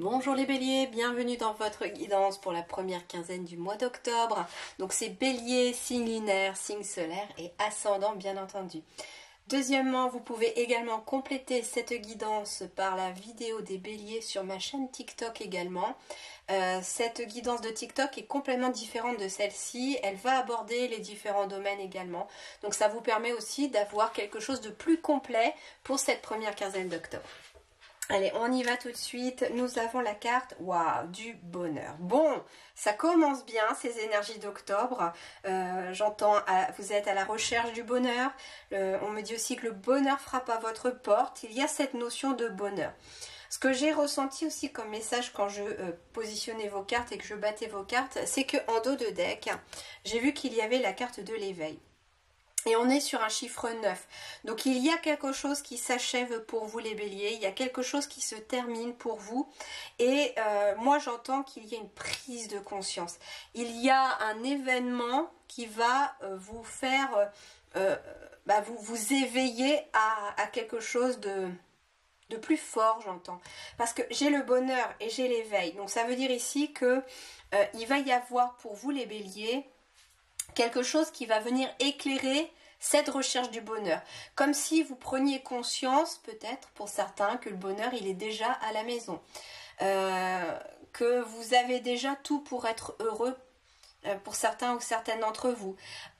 Bonjour les béliers, bienvenue dans votre guidance pour la première quinzaine du mois d'octobre. Donc c'est bélier, signe lunaire, signe solaire et ascendant bien entendu. Deuxièmement, vous pouvez également compléter cette guidance par la vidéo des béliers sur ma chaîne TikTok également. Cette guidance de TikTok est complètement différente de celle-ci. Elle va aborder les différents domaines également. Donc ça vous permet aussi d'avoir quelque chose de plus complet pour cette première quinzaine d'octobre. Allez, on y va tout de suite. Nous avons la carte du bonheur. Bon, ça commence bien ces énergies d'octobre. J'entends, vous êtes à la recherche du bonheur. On me dit aussi que le bonheur frappe à votre porte. Il y a cette notion de bonheur. Ce que j'ai ressenti aussi comme message quand je positionnais vos cartes et que je battais vos cartes, c'est qu'en dos de deck, j'ai vu qu'il y avait la carte de l'éveil. Et on est sur un chiffre 9. Donc il y a quelque chose qui s'achève pour vous les béliers. Il y a quelque chose qui se termine pour vous. Et moi j'entends qu'il y a une prise de conscience. Il y a un événement qui va vous faire vous éveiller à quelque chose de plus fort, j'entends. Parce que j'ai le bonheur et j'ai l'éveil. Donc ça veut dire ici que il va y avoir pour vous les béliers quelque chose qui va venir éclairer cette recherche du bonheur. Comme si vous preniez conscience, peut-être pour certains, que le bonheur, il est déjà à la maison. Que vous avez déjà tout pour être heureux pour certains ou certaines d'entre vous.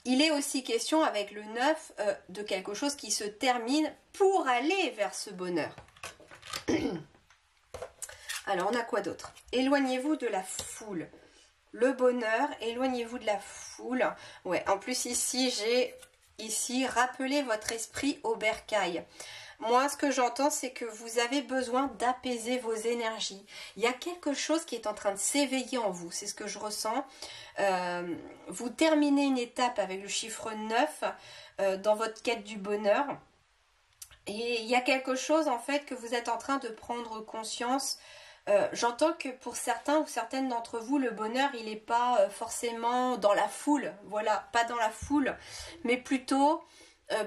Il est aussi question avec le 9 de quelque chose qui se termine pour aller vers ce bonheur. Alors, on a quoi d'autre? Éloignez-vous de la foule. Le bonheur, éloignez-vous de la foule. Ouais, en plus ici, j'ai rappelez votre esprit au bercail. Moi, ce que j'entends, c'est que vous avez besoin d'apaiser vos énergies. Il y a quelque chose qui est en train de s'éveiller en vous. C'est ce que je ressens. Vous terminez une étape avec le chiffre 9 dans votre quête du bonheur. Et il y a quelque chose, en fait, que vous êtes en train de prendre conscience. J'entends que pour certains ou certaines d'entre vous, le bonheur, il n'est pas forcément dans la foule. Voilà, pas dans la foule, mais plutôt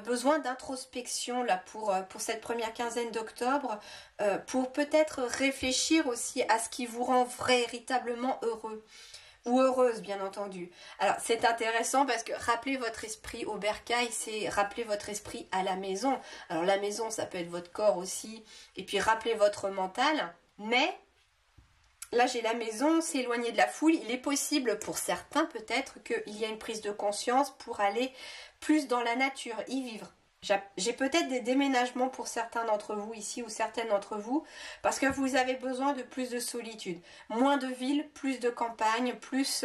besoin d'introspection là pour cette première quinzaine d'octobre, pour peut-être réfléchir aussi à ce qui vous rend véritablement heureux. Ou heureuse, bien entendu. Alors, c'est intéressant parce que rappeler votre esprit au bercail, c'est rappeler votre esprit à la maison. Alors, la maison, ça peut être votre corps aussi. Et puis, rappeler votre mental. Mais là, j'ai la maison, s'éloigner de la foule. Il est possible pour certains peut-être qu'il y a une prise de conscience pour aller plus dans la nature, y vivre. J'ai peut-être des déménagements pour certains d'entre vous ici ou certaines d'entre vous parce que vous avez besoin de plus de solitude. Moins de ville, plus de campagne, plus,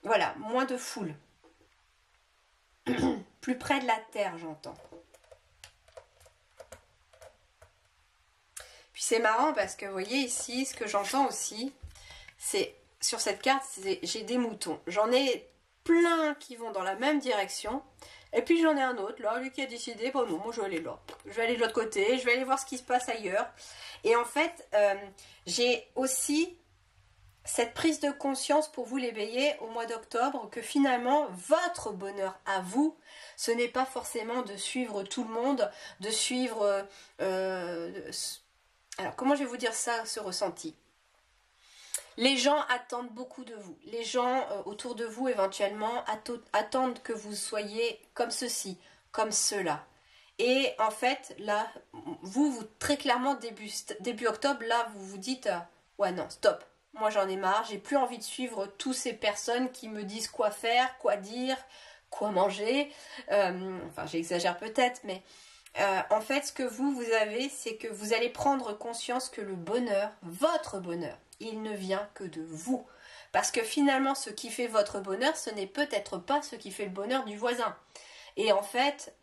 voilà, moins de foule. Plus près de la terre, j'entends. Puis c'est marrant parce que vous voyez ici, ce que j'entends aussi, c'est sur cette carte, j'ai des moutons. J'en ai plein qui vont dans la même direction. Et puis j'en ai un autre, là, lui qui a décidé, bon non, moi je vais aller là. Je vais aller de l'autre côté, je vais aller voir ce qui se passe ailleurs. Et en fait, j'ai aussi cette prise de conscience pour vous les béliers au mois d'octobre que finalement, votre bonheur à vous, ce n'est pas forcément de suivre tout le monde, de suivre... alors, comment je vais vous dire ça, ce ressenti? Les gens attendent beaucoup de vous. Les gens autour de vous, éventuellement, attendent que vous soyez comme ceci, comme cela. Et en fait, là, vous très clairement, début octobre, là, vous vous dites ouais, non, stop. Moi, j'en ai marre. J'ai plus envie de suivre toutes ces personnes qui me disent quoi faire, quoi dire, quoi manger. Enfin, j'exagère peut-être, mais... en fait, ce que vous avez, c'est que vous allez prendre conscience que le bonheur, votre bonheur, il ne vient que de vous. Parce que finalement, ce qui fait votre bonheur, ce n'est peut-être pas ce qui fait le bonheur du voisin. Et en fait,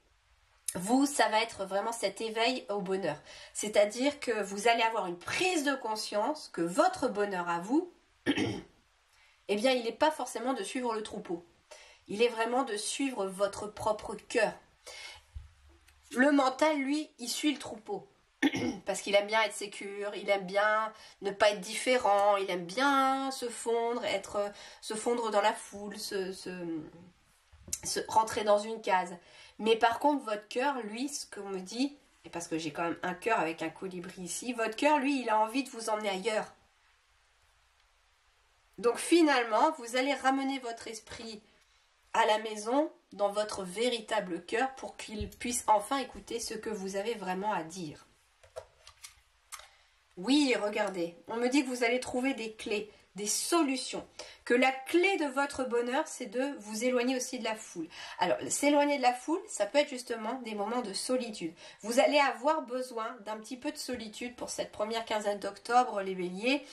vous, ça va être vraiment cet éveil au bonheur. C'est-à-dire que vous allez avoir une prise de conscience que votre bonheur à vous, eh bien, il n'est pas forcément de suivre le troupeau. Il est vraiment de suivre votre propre cœur. Le mental, lui, il suit le troupeau. Parce qu'il aime bien être sécure, il aime bien ne pas être différent, il aime bien se fondre, se fondre dans la foule, rentrer dans une case. Mais par contre, votre cœur, lui, ce qu'on me dit, et parce que j'ai quand même un cœur avec un colibri ici, votre cœur, lui, il a envie de vous emmener ailleurs. Donc finalement, vous allez ramener votre esprit à la maison, dans votre véritable cœur, pour qu'il puisse enfin écouter ce que vous avez vraiment à dire. Oui, regardez, on me dit que vous allez trouver des clés, des solutions, que la clé de votre bonheur, c'est de vous éloigner aussi de la foule. Alors, s'éloigner de la foule, ça peut être justement des moments de solitude. Vous allez avoir besoin d'un petit peu de solitude pour cette première quinzaine d'octobre, les béliers,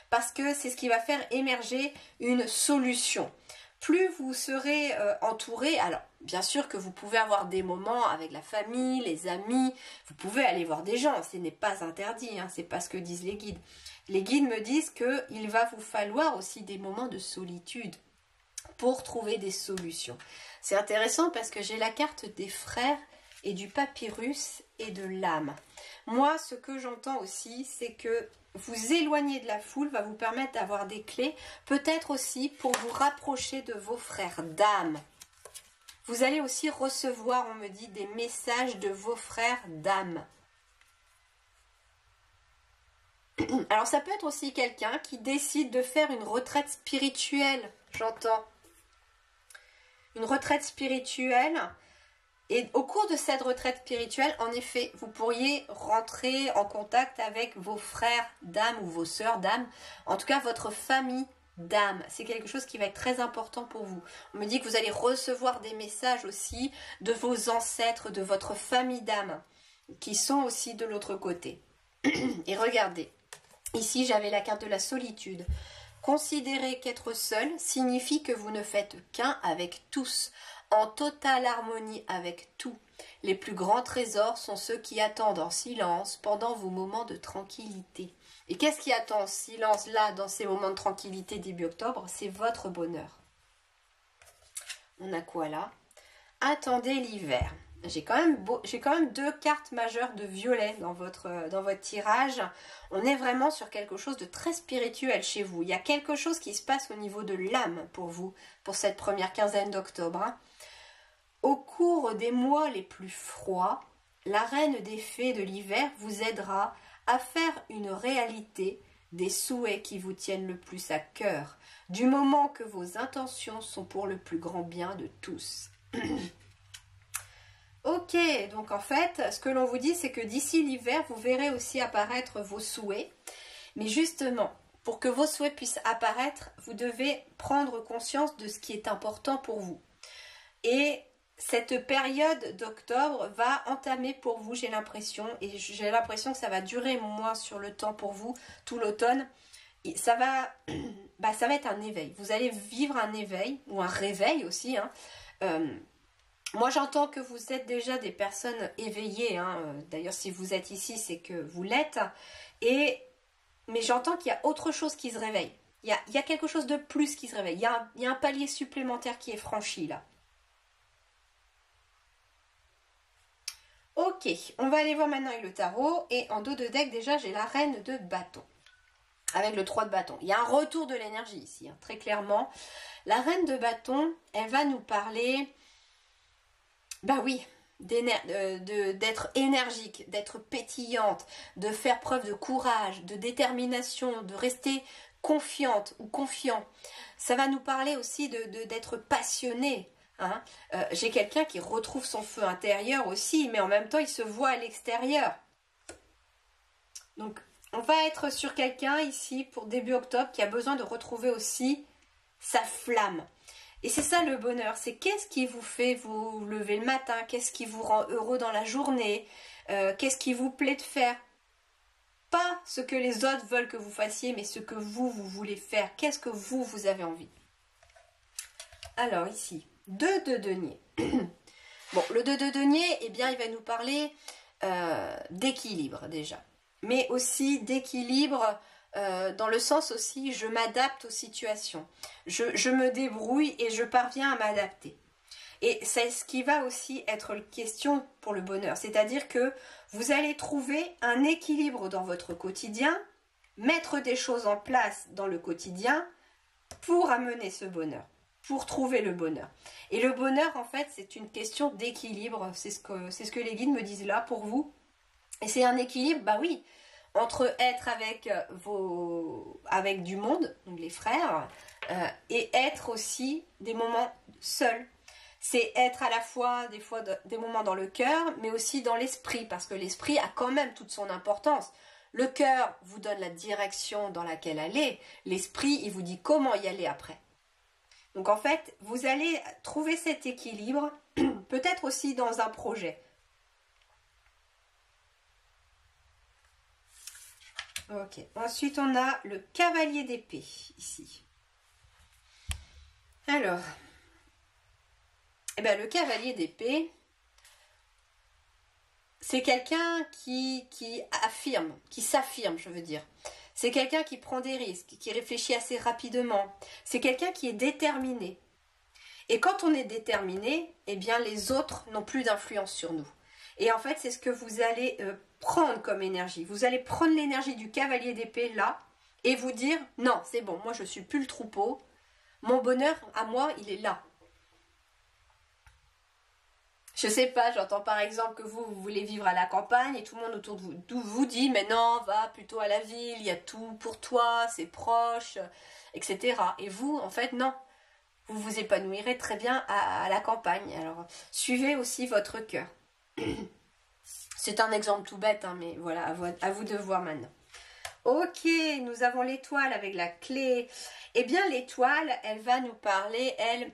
parce que c'est ce qui va faire émerger une solution. Plus vous serez entouré, alors bien sûr que vous pouvez avoir des moments avec la famille, les amis, vous pouvez aller voir des gens, ce n'est pas interdit, hein, c'est pas ce que disent les guides. Les guides me disent qu'il va vous falloir aussi des moments de solitude pour trouver des solutions. C'est intéressant parce que j'ai la carte des frères et du papyrus et de l'âme. Moi, ce que j'entends aussi, c'est que vous éloigner de la foule va vous permettre d'avoir des clés, peut-être aussi pour vous rapprocher de vos frères d'âme. Vous allez aussi recevoir, on me dit, des messages de vos frères d'âme. Alors ça peut être aussi quelqu'un qui décide de faire une retraite spirituelle, j'entends. Une retraite spirituelle. Et au cours de cette retraite spirituelle, en effet, vous pourriez rentrer en contact avec vos frères d'âme ou vos sœurs d'âme, en tout cas votre famille d'âme. C'est quelque chose qui va être très important pour vous. On me dit que vous allez recevoir des messages aussi de vos ancêtres, de votre famille d'âme, qui sont aussi de l'autre côté. Et regardez, ici j'avais la carte de la solitude. Considérez qu'être seul signifie que vous ne faites qu'un avec tous, en totale harmonie avec tout. Les plus grands trésors sont ceux qui attendent en silence pendant vos moments de tranquillité. Et qu'est-ce qui attend en silence là, dans ces moments de tranquillité début octobre? C'est votre bonheur. On a quoi là? Attendez l'hiver. J'ai quand même deux cartes majeures de violet dans votre tirage. On est vraiment sur quelque chose de très spirituel chez vous. Il y a quelque chose qui se passe au niveau de l'âme pour vous, pour cette première quinzaine d'octobre. Hein. Au cours des mois les plus froids, la reine des fées de l'hiver vous aidera à faire une réalité des souhaits qui vous tiennent le plus à cœur, du moment que vos intentions sont pour le plus grand bien de tous. Ok, donc en fait, ce que l'on vous dit, c'est que d'ici l'hiver, vous verrez aussi apparaître vos souhaits. Mais justement, pour que vos souhaits puissent apparaître, vous devez prendre conscience de ce qui est important pour vous. Et cette période d'octobre va entamer pour vous, j'ai l'impression, et j'ai l'impression que ça va durer moins sur le temps pour vous, tout l'automne. Ça va être un éveil. Vous allez vivre un éveil, ou un réveil aussi, hein. Moi, j'entends que vous êtes déjà des personnes éveillées. Hein. D'ailleurs, si vous êtes ici, c'est que vous l'êtes. Mais j'entends qu'il y a autre chose qui se réveille. Il y a quelque chose de plus qui se réveille. Il y a un palier supplémentaire qui est franchi, là. Ok, on va aller voir maintenant avec le tarot. Et en dos de deck, déjà, j'ai la reine de bâton. Avec le 3 de bâton. Il y a un retour de l'énergie ici, hein, très clairement. La reine de bâton, elle va nous parler... Bah oui, d'être énergique, d'être pétillante, de faire preuve de courage, de détermination, de rester confiante ou confiant. Ça va nous parler aussi d'être passionné. Hein. J'ai quelqu'un qui retrouve son feu intérieur aussi, mais en même temps, il se voit à l'extérieur. Donc, on va être sur quelqu'un ici, pour début octobre, qui a besoin de retrouver aussi sa flamme. Et c'est ça le bonheur, c'est qu'est-ce qui vous fait vous lever le matin, qu'est-ce qui vous rend heureux dans la journée, qu'est-ce qui vous plaît de faire. Pas ce que les autres veulent que vous fassiez, mais ce que vous voulez faire. Qu'est-ce que vous avez envie. Alors ici, 2 de denier. Bon, le 2 de denier, eh bien, il va nous parler d'équilibre déjà. Mais aussi d'équilibre... dans le sens aussi, je m'adapte aux situations. Je me débrouille et je parviens à m'adapter. Et c'est ce qui va aussi être question pour le bonheur. C'est-à-dire que vous allez trouver un équilibre dans votre quotidien, mettre des choses en place dans le quotidien pour amener ce bonheur, pour trouver le bonheur. Et le bonheur, en fait, c'est une question d'équilibre. C'est ce que les guides me disent là pour vous. Et c'est un équilibre, bah oui. entre être avec du monde, donc les frères, et être aussi des moments seuls. C'est être à la fois des moments dans le cœur, mais aussi dans l'esprit, parce que l'esprit a quand même toute son importance. Le cœur vous donne la direction dans laquelle aller, l'esprit, il vous dit comment y aller après. Donc en fait, vous allez trouver cet équilibre, peut-être aussi dans un projet. Ok, ensuite on a le cavalier d'épée, ici. Alors, eh bien, le cavalier d'épée, c'est quelqu'un qui s'affirme, je veux dire. C'est quelqu'un qui prend des risques, qui réfléchit assez rapidement. C'est quelqu'un qui est déterminé. Et quand on est déterminé, eh bien, les autres n'ont plus d'influence sur nous. Et en fait, c'est ce que vous allez prendre comme énergie. Vous allez prendre l'énergie du cavalier d'épée là et vous dire, non, c'est bon, moi je suis plus le troupeau. Mon bonheur, à moi, il est là. Je sais pas, j'entends par exemple que vous voulez vivre à la campagne et tout le monde autour de vous dit mais non, va plutôt à la ville, il y a tout pour toi, c'est proche, etc. Et vous, en fait, non. Vous vous épanouirez très bien à la campagne. Alors, suivez aussi votre cœur. C'est un exemple tout bête, hein, mais voilà, à vous de voir maintenant. Ok, nous avons l'étoile avec la clé. Eh bien, l'étoile, elle va nous parler, elle...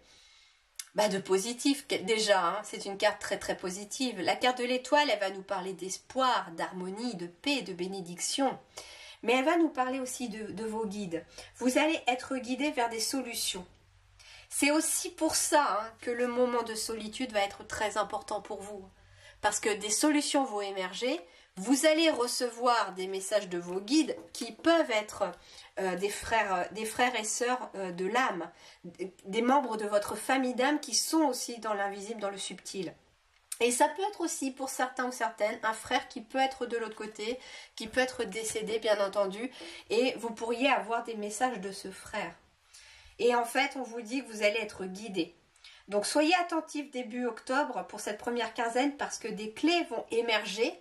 de positif déjà, hein, c'est une carte très très positive. La carte de l'étoile, elle va nous parler d'espoir, d'harmonie, de paix, de bénédiction. Mais elle va nous parler aussi de vos guides. Vous allez être guidé vers des solutions. C'est aussi pour ça que le moment de solitude va être très important pour vous. Parce que des solutions vont émerger. Vous allez recevoir des messages de vos guides qui peuvent être des frères et sœurs de l'âme, des membres de votre famille d'âme qui sont aussi dans l'invisible, dans le subtil. Et ça peut être aussi pour certains ou certaines un frère qui peut être de l'autre côté, qui peut être décédé bien entendu, et vous pourriez avoir des messages de ce frère. Et en fait, on vous dit que vous allez être guidé. Donc soyez attentifs début octobre pour cette première quinzaine parce que des clés vont émerger.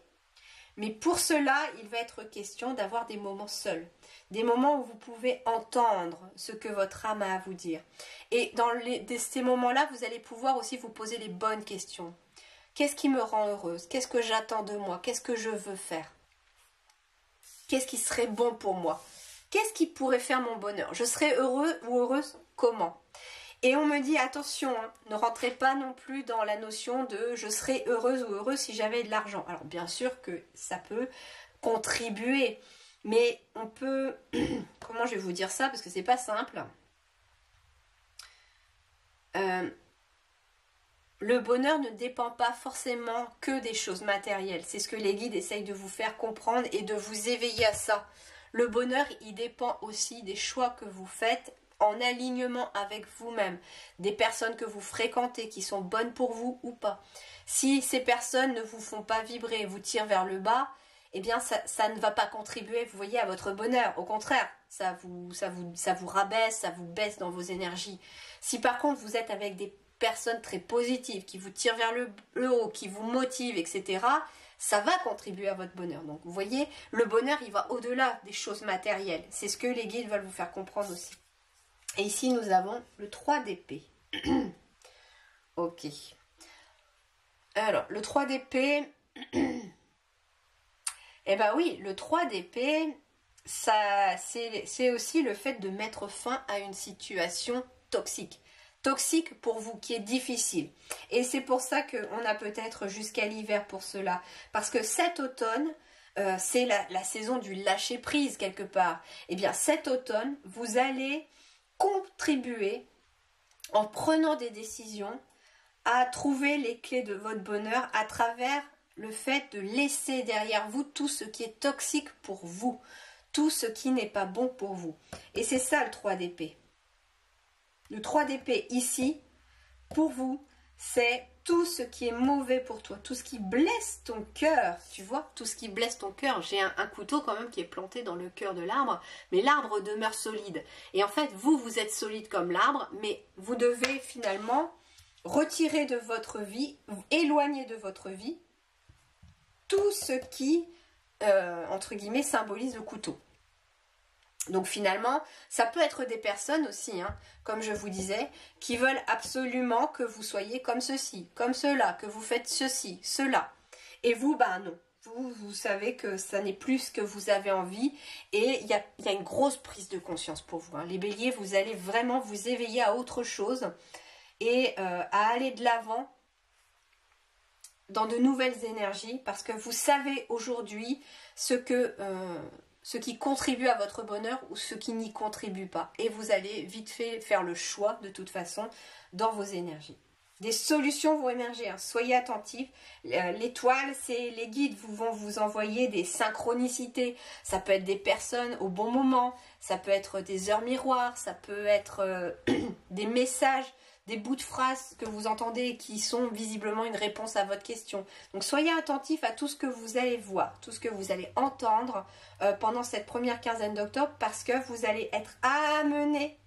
Mais pour cela, il va être question d'avoir des moments seuls. Des moments où vous pouvez entendre ce que votre âme a à vous dire. Et dans ces moments-là, vous allez pouvoir aussi vous poser les bonnes questions. Qu'est-ce qui me rend heureuse? Qu'est-ce que j'attends de moi? Qu'est-ce que je veux faire? Qu'est-ce qui serait bon pour moi? Qu'est-ce qui pourrait faire mon bonheur? Je serais heureux ou heureuse comment? Et on me dit, attention, hein, ne rentrez pas non plus dans la notion de je serais heureuse ou heureux si j'avais de l'argent. Alors bien sûr que ça peut contribuer, mais on peut... Comment je vais vous dire ça? Parce que c'est pas simple. Le bonheur ne dépend pas forcément que des choses matérielles. C'est ce que les guides essayent de vous faire comprendre et de vous éveiller à ça. Le bonheur, il dépend aussi des choix que vous faites en alignement avec vous-même, des personnes que vous fréquentez qui sont bonnes pour vous ou pas. Si ces personnes ne vous font pas vibrer, vous tirent vers le bas, eh bien ça ne va pas contribuer, vous voyez, à votre bonheur. Au contraire, ça vous rabaisse, ça vous baisse dans vos énergies. Si par contre vous êtes avec des personnes très positives, qui vous tirent vers le haut, qui vous motivent, etc., ça va contribuer à votre bonheur. Donc vous voyez, le bonheur, il va au-delà des choses matérielles. C'est ce que les guides veulent vous faire comprendre aussi. Et ici, nous avons le 3 d'épée. Ok. Alors, le 3 d'épée... Eh bien oui, le 3 d'épée, c'est aussi le fait de mettre fin à une situation toxique. Toxique pour vous, qui est difficile. Et c'est pour ça qu'on a peut-être jusqu'à l'hiver pour cela. Parce que cet automne... c'est la saison du lâcher-prise quelque part. Eh bien, cet automne, vous allez contribuer, en prenant des décisions, à trouver les clés de votre bonheur à travers le fait de laisser derrière vous tout ce qui est toxique pour vous, tout ce qui n'est pas bon pour vous. Et c'est ça le 3 d'épée. Le 3 d'épée ici, pour vous, c'est tout ce qui est mauvais pour toi, tout ce qui blesse ton cœur, tu vois, tout ce qui blesse ton cœur. J'ai un couteau quand même qui est planté dans le cœur de l'arbre, mais l'arbre demeure solide. Et en fait, vous êtes solide comme l'arbre, mais vous devez finalement retirer de votre vie, éloigner de votre vie tout ce qui entre guillemets, symbolise le couteau. Donc finalement, ça peut être des personnes aussi, hein, comme je vous disais, qui veulent absolument que vous soyez comme ceci, comme cela, que vous faites ceci, cela. Et vous, ben non. Vous savez que ça n'est plus ce que vous avez envie et il y a une grosse prise de conscience pour vous. Hein. Les béliers, vous allez vraiment vous éveiller à autre chose et à aller de l'avant dans de nouvelles énergies parce que vous savez aujourd'hui ce qui contribue à votre bonheur ou ce qui n'y contribue pas. Et vous allez vite fait faire le choix de toute façon dans vos énergies. Des solutions vont émerger, hein. Soyez attentifs. L'étoile, c'est les guides vont vous envoyer des synchronicités. Ça peut être des personnes au bon moment, ça peut être des heures miroirs, ça peut être des messages, des bouts de phrases que vous entendez qui sont visiblement une réponse à votre question. Donc soyez attentifs à tout ce que vous allez voir, tout ce que vous allez entendre pendant cette première quinzaine d'octobre parce que vous allez être amenés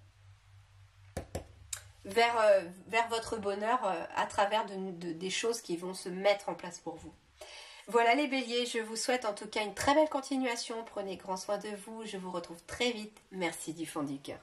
vers votre bonheur à travers des choses qui vont se mettre en place pour vous. Voilà les béliers, je vous souhaite en tout cas une très belle continuation. Prenez grand soin de vous, je vous retrouve très vite. Merci du fond du cœur.